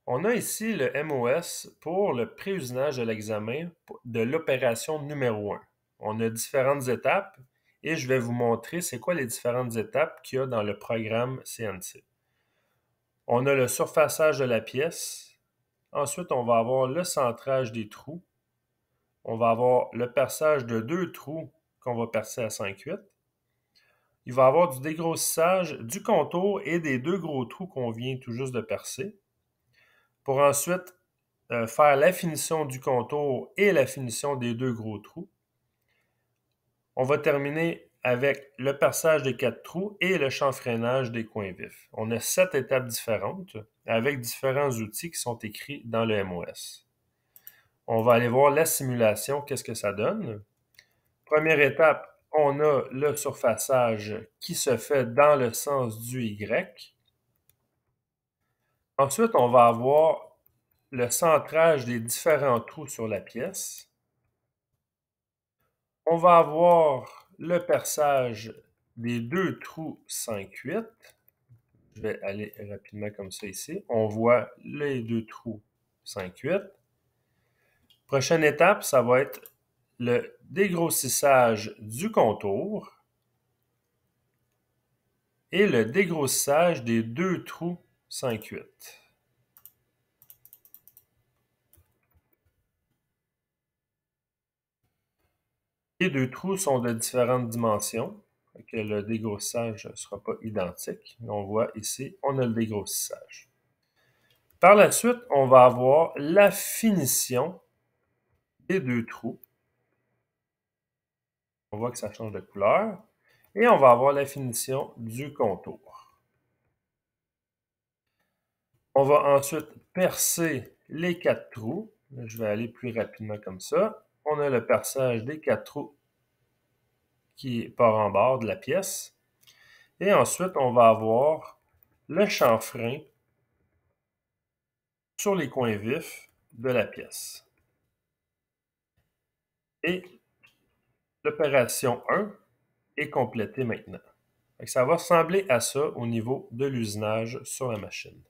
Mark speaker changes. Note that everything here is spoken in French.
Speaker 1: On a ici le MOS pour le pré-usinage de l'examen de l'opération numéro 1. On a différentes étapes et je vais vous montrer c'est quoi les différentes étapes qu'il y a dans le programme CNC. On a le surfaçage de la pièce. Ensuite, on va avoir le centrage des trous. On va avoir le perçage de 2 trous qu'on va percer à 5/8. Il va y avoir du dégrossissage du contour et des 2 gros trous qu'on vient tout juste de percer. Pour ensuite faire la finition du contour et la finition des 2 gros trous. On va terminer avec le perçage des 4 trous et le chanfreinage des coins vifs. On a 7 étapes différentes avec différents outils qui sont écrits dans le MOS. On va aller voir la simulation, qu'est-ce que ça donne. Première étape, on a le surfaçage qui se fait dans le sens du Y. Ensuite, on va avoir le centrage des différents trous sur la pièce. On va avoir le perçage des 2 trous 5/8. Je vais aller rapidement comme ça ici. On voit les 2 trous 5/8. Prochaine étape, ça va être le dégrossissage du contour et le dégrossissage des 2 trous 5/8. Les 2 trous sont de différentes dimensions, que le dégrossissage ne sera pas identique. On voit ici, on a le dégrossissage. Par la suite, on va avoir la finition des 2 trous. On voit que ça change de couleur. Et on va avoir la finition du contour. On va ensuite percer les 4 trous. Je vais aller plus rapidement comme ça. On a le perçage des 4 trous qui part en bord de la pièce. Et ensuite, on va avoir le chanfrein sur les coins vifs de la pièce. Et l'opération 1 est complétée maintenant. Ça va ressembler à ça au niveau de l'usinage sur la machine.